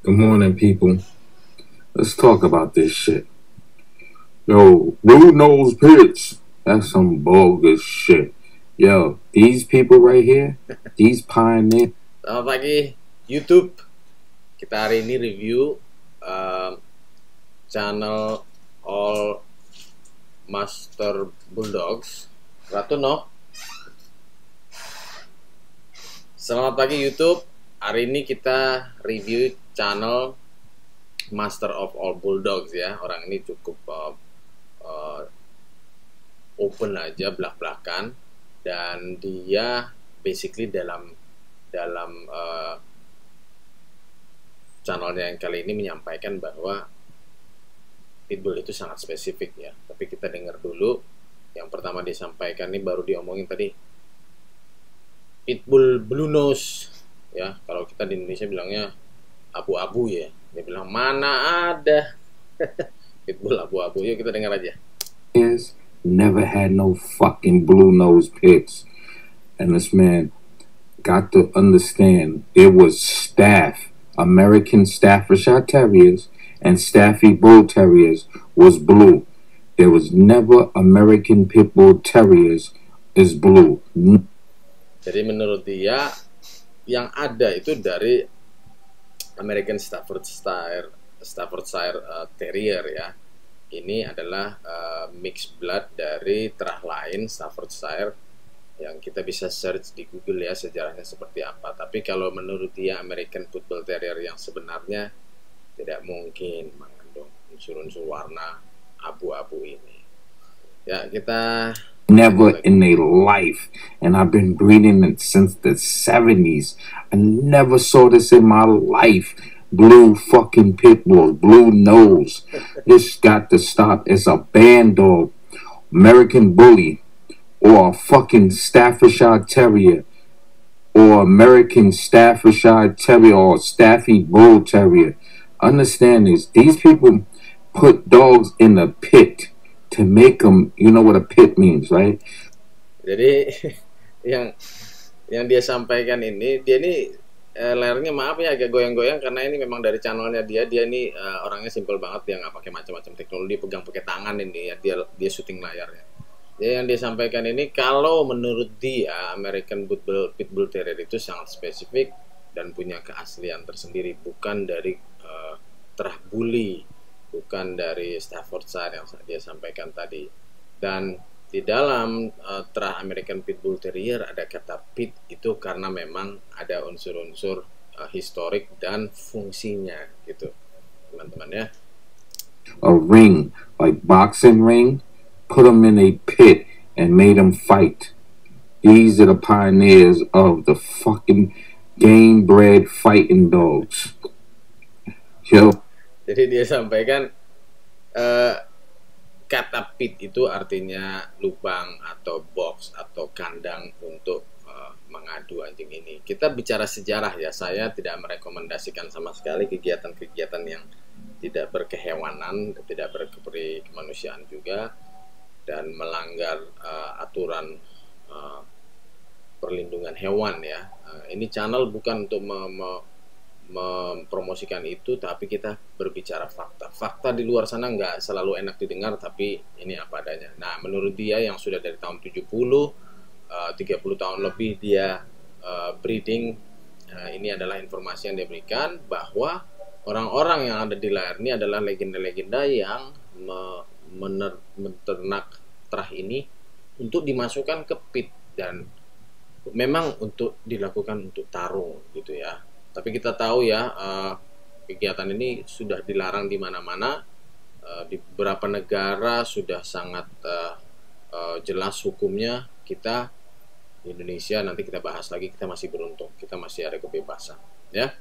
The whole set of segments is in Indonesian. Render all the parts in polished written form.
Good morning, people. Let's talk about this shit. Yo, blue nose pitch. That's some bogus shit. Yo, these people right here, these pioneers. Selamat pagi YouTube. Kita hari ini review channel All Master Bulldogs. Ratu no. Selamat pagi YouTube. Hari ini kita review channel Master of All Bulldogs ya. Orang ini cukup open aja belak-belakan, dan dia basically dalam channelnya yang kali ini menyampaikan bahwa pitbull itu sangat spesifik ya. Tapi kita dengar dulu yang pertama disampaikan, ini baru diomongin tadi, pitbull blue nose ya. Kalau kita di Indonesia bilangnya abu-abu ya. Dia bilang mana ada pitbull abu-abu. Yuk kita dengar aja. Never had no fucking blue nose pits, and this man got to understand there was American Staffordshire Terriers and Staffy Bull Terriers was blue. There was never American Pit Bull Terriers is blue. Jadi menurut dia yang ada itu dari American Staffordshire Terrier ya. Ini adalah mixed blood dari terah lain Staffordshire yang kita bisa search di Google ya sejarahnya seperti apa. Tapi kalau menurut dia American Football Terrier yang sebenarnya tidak mungkin mengandung unsur-unsur warna abu-abu ini. Ya, kita never in their life, and I've been breeding it since the 70s. I never saw this in my life. Blue fucking pit bull, blue nose. This got to stop. It's a band dog, American bully, or a fucking Staffordshire Terrier, or American Staffordshire Terrier, or Staffy Bull Terrier. Understand this. These people put dogs in a pit to make them, you know what a pit means, right? Jadi yang dia sampaikan ini, dia ini layarnya maaf ya agak goyang-goyang karena ini memang dari channelnya dia ini orangnya simple banget, dia nggak pakai macam-macam teknologi, pegang pakai tangan ini ya, dia syuting layarnya. Jadi yang dia sampaikan ini, kalau menurut dia American Pit Bull Terrier itu sangat spesifik dan punya keaslian tersendiri, bukan dari terah bully, bukan dari Staffordshire yang dia sampaikan tadi. Dan di dalam terah American Pit Bull Terrier ada kata pit itu karena memang ada unsur-unsur historik dan fungsinya gitu, teman-teman ya. A ring, like boxing ring, put them in a pit and made them fight. These are the pioneers of the fucking game-bred fighting dogs. Yo. Jadi dia sampaikan kata pit itu artinya lubang atau box atau kandang untuk mengadu anjing ini. Kita bicara sejarah ya, saya tidak merekomendasikan sama sekali kegiatan-kegiatan yang tidak berkehewanan, tidak berperi kemanusiaan juga, dan melanggar aturan perlindungan hewan ya. Ini channel bukan untuk mempromosikan itu, tapi kita berbicara fakta. Fakta di luar sana nggak selalu enak didengar, tapi ini apa adanya. Nah, menurut dia yang sudah dari tahun 70, 30 tahun lebih dia breeding, ini adalah informasi yang dia berikan bahwa orang-orang yang ada di layar ini adalah legenda-legenda yang menternak terah ini untuk dimasukkan ke pit dan memang untuk dilakukan untuk tarung gitu ya. Tapi kita tahu ya, kegiatan ini sudah dilarang di mana-mana, di beberapa negara sudah sangat jelas hukumnya. Kita di Indonesia, nanti kita bahas lagi, kita masih beruntung, kita masih ada kebebasan ya.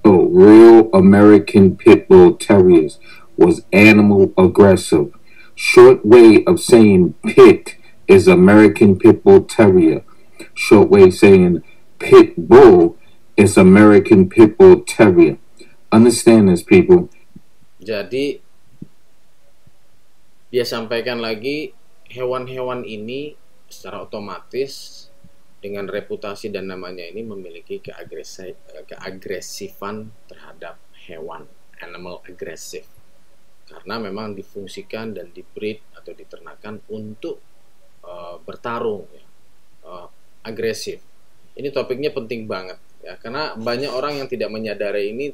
So, real American Pit Bull Terriers was animal aggressive. Short way of saying pit is American Pit Bull Terrier. Short way of saying pit bull is American Pit Bull Terrier. Understand this, people. Jadi dia sampaikan lagi, hewan-hewan ini secara otomatis dengan reputasi dan namanya ini memiliki keagresifan terhadap hewan, animal aggressive. Karena memang difungsikan dan dibreed atau diternakan untuk bertarung, ya, agresif. Ini topiknya penting banget, ya, karena banyak orang yang tidak menyadari ini,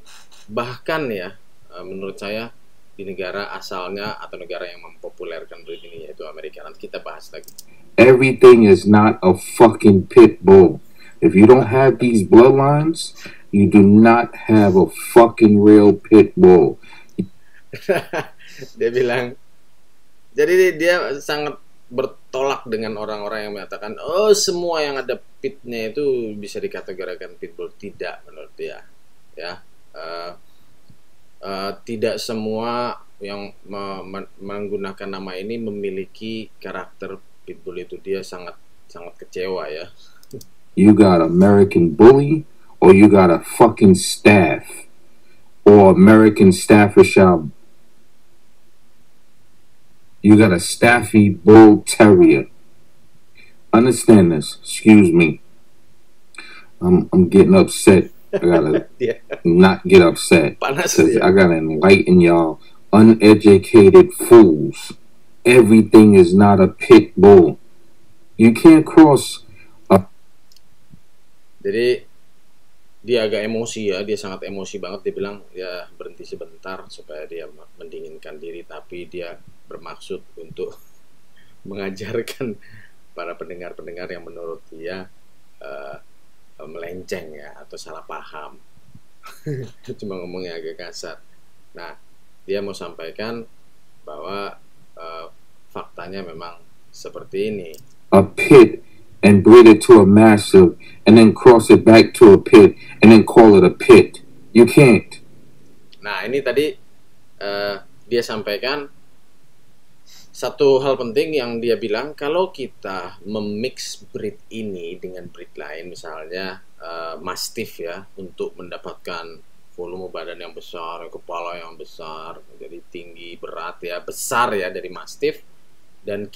bahkan ya, menurut saya di negara asalnya atau negara yang mempopulerkan breed ini yaitu Amerika. Nanti kita bahas lagi. Everything is not a fucking pit bull. If you don't have these bloodlines, you do not have a fucking real pit bull. Dia bilang, jadi dia sangat bertolak dengan orang-orang yang mengatakan, oh semua yang ada pitnya itu bisa dikategorikan pitbull. Tidak, menurut dia, ya. Tidak semua yang menggunakan nama ini memiliki karakter pitbull itu. Dia sangat kecewa, ya. You got American Bully, or you got a fucking Staff, or American Staffordshire. You got a Staffy Bull Terrier. Understand this. Excuse me. I'm getting upset. I gotta Yeah. not get upset. Panas, Because ya. I gotta enlighten y'all uneducated fools. Everything is not a pit bull. You can't cross a Jadi dia agak emosi, ya, dia sangat emosi banget. Dia bilang ya berhenti sebentar supaya dia mendinginkan diri, tapi dia bermaksud untuk mengajarkan para pendengar-pendengar yang menurut dia melenceng, ya, atau salah paham. Cuma ngomongnya agak kasar. Nah, dia mau sampaikan bahwa faktanya memang seperti ini. a pit and breed it to a massive and then cross it back to a pit and then call it a pit. You can't. Nah, ini tadi dia sampaikan satu hal penting yang dia bilang, kalau kita memix breed ini dengan breed lain, misalnya Mastiff, ya, untuk mendapatkan volume badan yang besar, kepala yang besar, jadi tinggi, berat, ya, besar, ya, dari Mastiff, dan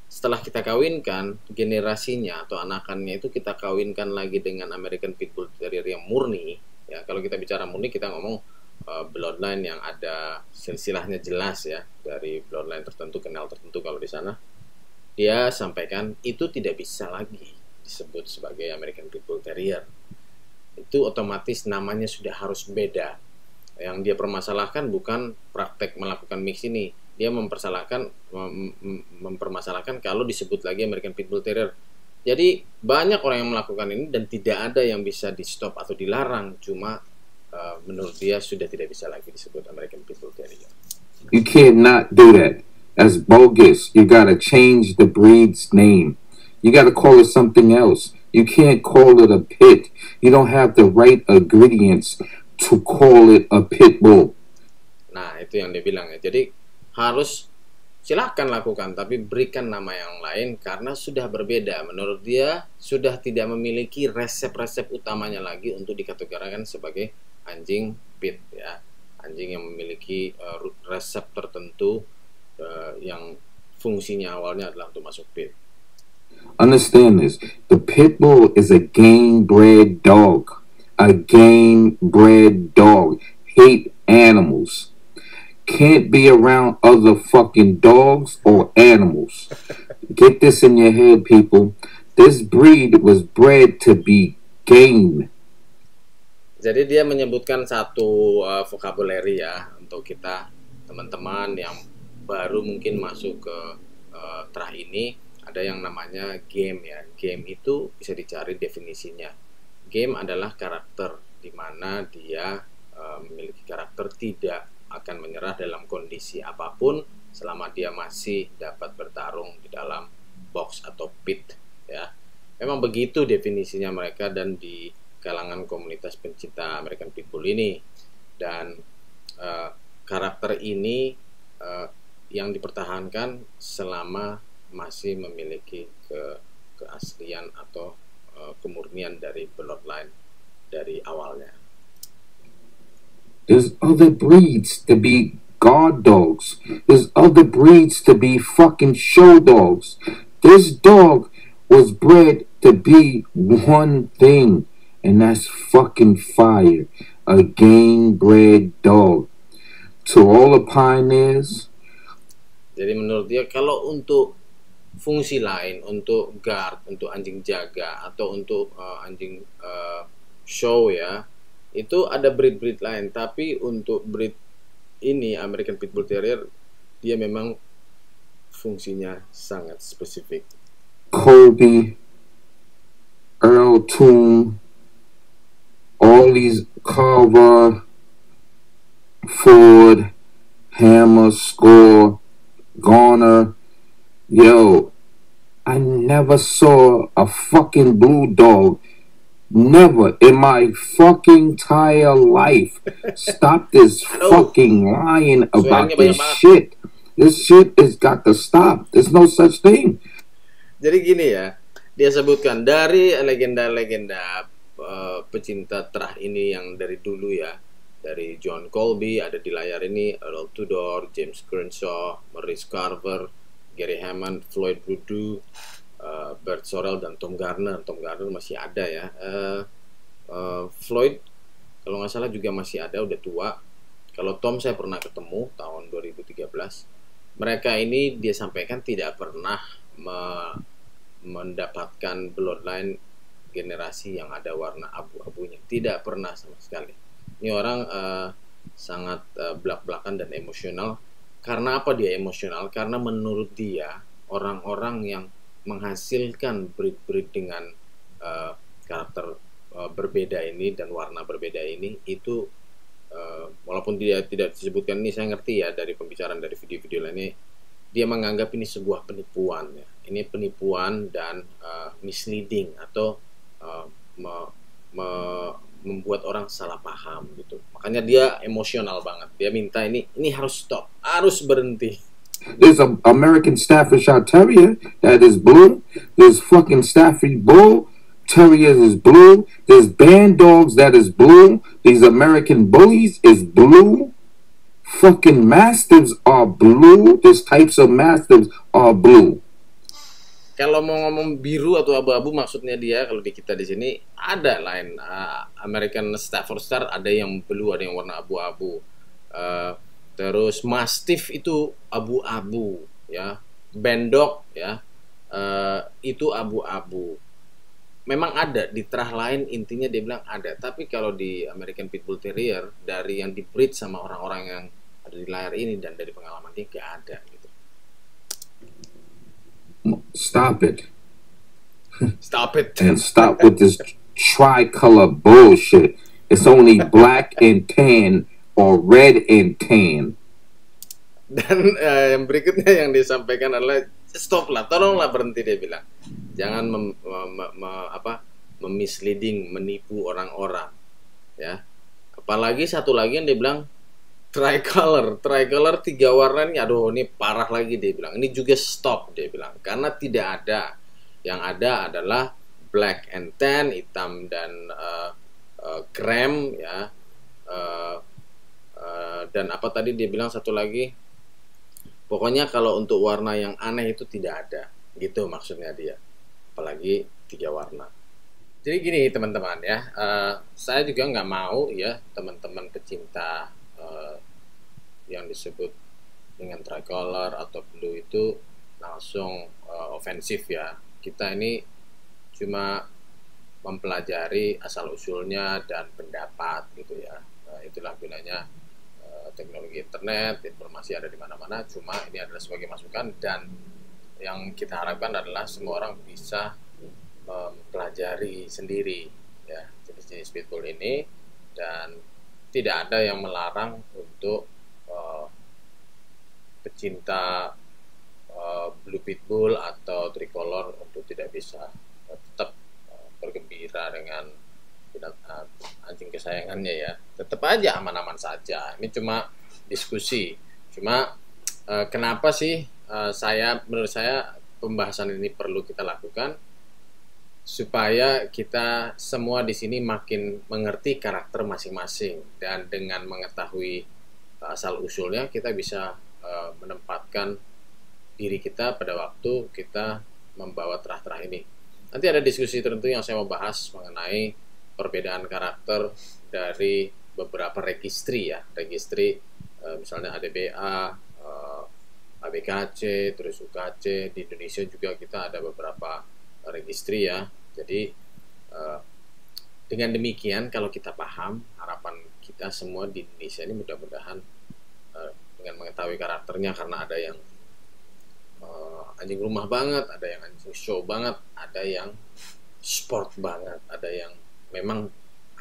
setelah kita kawinkan generasinya atau anakannya itu kita kawinkan lagi dengan American Pitbull Terrier yang murni, ya. Kalau kita bicara murni, kita ngomong bloodline yang ada silsilahnya jelas, ya, dari bloodline tertentu, kenal tertentu. Kalau di sana dia sampaikan itu tidak bisa lagi disebut sebagai American Pitbull Terrier. Itu otomatis namanya sudah harus beda. Yang dia permasalahkan bukan praktek melakukan mix ini, dia mempermasalahkan kalau disebut lagi American Pitbull Terrier. Jadi banyak orang yang melakukan ini dan tidak ada yang bisa di stop atau dilarang, cuma menurut dia sudah tidak bisa lagi disebut American Pitbull Terrier. You can't not do that. That's bogus. You gotta change the breed's name. You gotta call it something else. You can't call it a pit. You don't have the right ingredients to call it a pit bull. Nah, itu yang dia bilang, ya. Jadi harus silahkan lakukan, tapi berikan nama yang lain karena sudah berbeda. Menurut dia sudah tidak memiliki resep-resep utamanya lagi untuk dikategorikan sebagai anjing pit, ya. Anjing yang memiliki resep tertentu yang fungsinya awalnya adalah untuk masuk pit. Understand this. The pit bull is a game-bred dog. A game-bred dog. Hate animals. Can't be around other fucking dogs or animals. Get this in your head, people. This breed was bred to be game. Jadi dia menyebutkan satu vocabulary, ya, untuk kita teman-teman yang baru mungkin masuk ke terah ini. Ada yang namanya game, ya. Game itu bisa dicari definisinya. Game adalah karakter, di mana dia memiliki karakter tidak akan menyerah dalam kondisi apapun selama dia masih dapat bertarung di dalam box atau pit, ya. Memang begitu definisinya mereka dan di kalangan komunitas pencinta American Pitbull ini. Dan karakter ini yang dipertahankan selama masih memiliki keaslian atau kemurnian dari bloodline dari awalnya. There's other breeds to be guard dogs. There's other breeds to be fucking show dogs. This dog was bred to be one thing, and that's fucking fire. a game-bred dog. To all the pioneers. Jadi menurut dia kalau untuk fungsi lain, untuk guard, untuk anjing jaga atau untuk anjing show ya, itu ada breed-breed lain. Tapi untuk breed ini American Pit Bull Terrier, dia memang fungsinya sangat spesifik. Kobe, Earl Toon, all these Carver, Ford, Hammer, Score, Garner. Yo, I never saw a fucking blue dog. Never in my fucking entire life. Stop this fucking lying about this shit. This shit has got to stop. There's no such thing. Jadi gini ya, dia sebutkan dari legenda-legenda pecinta terah ini yang dari dulu ya, dari John Colby ada di layar ini, Earl Tudor, James Crenshaw, Maurice Carver, Gary Hammond, Floyd Rudu, Bert Sorrell dan Tom Garner. Tom Garner masih ada ya. Floyd kalau nggak salah juga masih ada, udah tua. Kalau Tom saya pernah ketemu tahun 2013. Mereka ini dia sampaikan tidak pernah mendapatkan bloodline generasi yang ada warna abu-abunya, tidak pernah sama sekali. Ini orang sangat belak-belakan dan emosional. Karena apa dia emosional? Karena menurut dia orang-orang yang menghasilkan breed-breed dengan karakter berbeda ini dan warna berbeda ini itu walaupun dia tidak disebutkan, ini saya ngerti ya dari pembicaraan dari video-video lainnya, dia menganggap ini sebuah penipuan ya. Ini penipuan dan misleading atau membuat orang salah paham gitu. Makanya dia emosional banget. Dia minta ini harus stop, harus berhenti. There's an American Staffordshire Terrier that is blue. There's fucking Stafford Bull Terriers is blue. There's band dogs that is blue. These American Bullies is blue. Fucking Mastiffs are blue. These types of Mastiffs are blue. Kalau mau ngomong biru atau abu-abu maksudnya dia, kalau di kita di sini ada lain. American Staffordshire ada yang blue, ada yang warna abu-abu. Terus Mastiff itu abu-abu ya. Band dog ya. Itu abu-abu. Memang ada di terah lain, intinya dia bilang ada. Tapi kalau di American Pit Bull Terrier dari yang di-breed sama orang-orang yang ada di layar ini dan dari pengalaman dia gak ada gitu. Stop it. Stop it. And stop with this tricolor bullshit. It's only black and tan or red and tan. Dan yang berikutnya yang disampaikan adalah stop lah, tolonglah berhenti, dia bilang. Jangan memisleading, menipu orang-orang ya. Apalagi satu lagi yang dia bilang tricolor 3 warna ini, aduh ini parah lagi dia bilang. Ini juga stop dia bilang, karena tidak ada. Yang ada adalah black and tan, hitam dan krem ya. Dan apa tadi dia bilang satu lagi, pokoknya kalau untuk warna yang aneh itu tidak ada gitu maksudnya dia. Apalagi 3 warna. Jadi gini teman-teman ya, saya juga nggak mau ya teman-teman pecinta yang disebut dengan tricolor atau blue itu langsung ofensif ya. Kita ini cuma mempelajari asal usulnya dan pendapat gitu ya. Itulah gunanya teknologi internet, informasi ada di mana-mana. Cuma ini adalah sebagai masukan, dan yang kita harapkan adalah semua orang bisa mempelajari sendiri ya jenis-jenis pitbull ini, dan tidak ada yang melarang untuk pecinta blue pitbull atau tricolor untuk tidak bisa tetap bergembira dengan anjing kesayangannya ya. Tetap aja aman-aman saja. Ini cuma diskusi. Cuma kenapa sih menurut saya pembahasan ini perlu kita lakukan supaya kita semua di sini makin mengerti karakter masing-masing, dan dengan mengetahui asal usulnya kita bisa menempatkan diri kita pada waktu kita membawa terah-terah ini. Nanti ada diskusi tertentu yang saya mau bahas mengenai perbedaan karakter dari beberapa registry ya, registry misalnya ADBA, ABKC, terus UKC. Di Indonesia juga kita ada beberapa registry ya. Jadi dengan demikian kalau kita paham, harapan kita semua di Indonesia ini mudah-mudahan dengan mengetahui karakternya, karena ada yang anjing rumah banget, ada yang anjing show banget, ada yang sport banget, ada yang memang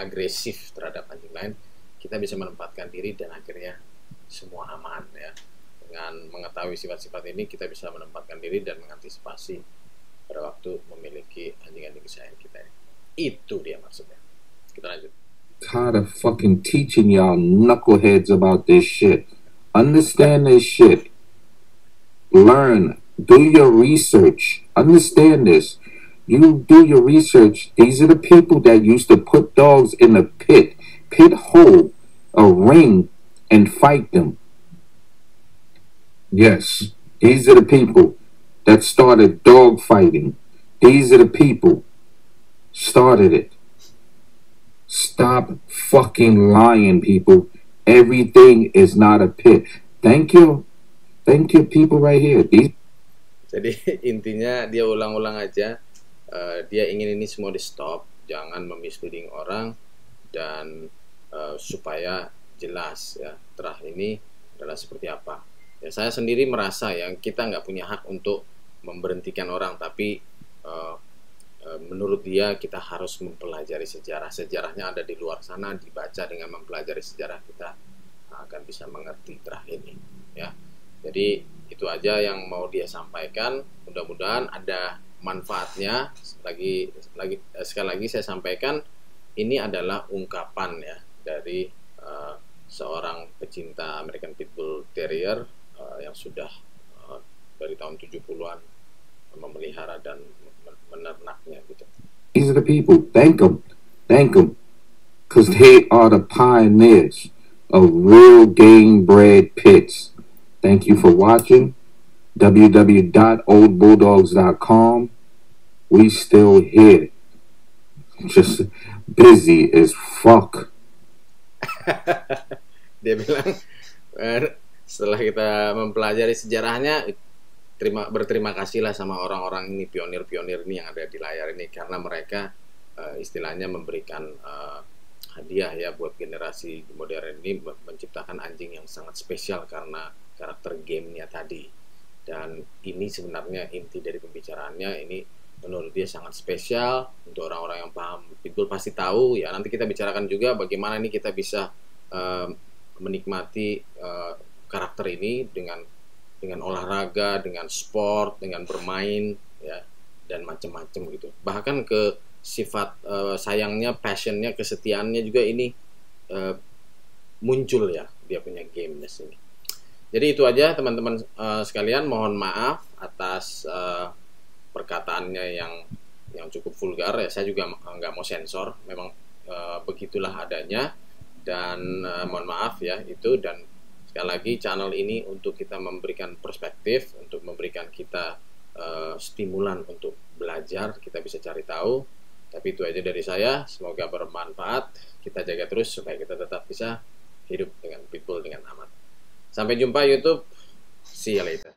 agresif terhadap anjing lain. Kita bisa menempatkan diri dan akhirnya semua aman ya. Dengan mengetahui sifat-sifat ini kita bisa menempatkan diri dan mengantisipasi pada waktu memiliki anjing-anjing kesayangan kita. Itu dia maksudnya. Kita lanjut. Tired of fucking teaching y'all knuckleheads about this shit. Understand this shit. Learn. Do your research. Understand this. You do your research. These are the people that used to put dogs in a pit hole, a ring, and fight them. Yes, these are the people that started dog fighting. These are the people started it. Stop fucking lying, people. Everything is not a pit. Thank you people right here. Jadi intinya dia ulang-ulang aja. Dia ingin ini semua di stop, jangan memisleading orang, dan supaya jelas ya terah ini adalah seperti apa. Ya, saya sendiri merasa ya kita nggak punya hak untuk memberhentikan orang, tapi menurut dia kita harus mempelajari sejarahnya ada di luar sana, dibaca. Dengan mempelajari sejarah kita akan bisa mengerti terah ini ya. Jadi itu aja yang mau dia sampaikan, mudah-mudahan ada manfaatnya. Sekali lagi saya sampaikan, ini adalah ungkapan ya dari seorang pecinta American Pitbull Terrier yang sudah dari tahun 70-an memelihara dan menernaknya gitu. These are the people. Thank them, because they are the pioneers of real game-bred pits. Thank you for watching. www.oldbulldogs.com. We still here, just busy as fuck. Dia bilang setelah kita mempelajari sejarahnya, berterima kasihlah sama orang-orang ini, pionir-pionir ini yang ada di layar ini, karena mereka istilahnya memberikan hadiah ya buat generasi modern ini, menciptakan anjing yang sangat spesial karena karakter gamenya tadi. Dan ini sebenarnya inti dari pembicaraannya. Ini menurut dia sangat spesial untuk orang-orang yang paham Pitbull pasti tahu ya. Nanti kita bicarakan juga bagaimana ini kita bisa menikmati karakter ini dengan olahraga, dengan sport, dengan bermain ya, dan macam-macam gitu. Bahkan ke sifat sayangnya, passionnya, kesetiaannya juga ini muncul ya, dia punya gameness ini. Jadi itu aja teman-teman sekalian, mohon maaf atas perkataannya yang cukup vulgar ya. Saya juga nggak mau sensor, memang begitulah adanya, dan mohon maaf ya itu. Dan sekali lagi, channel ini untuk kita memberikan perspektif, untuk memberikan kita stimulan untuk belajar, kita bisa cari tahu. Tapi itu aja dari saya, semoga bermanfaat. Kita jaga terus supaya kita tetap bisa hidup dengan Pitbull dengan aman. Sampai jumpa YouTube, see you later.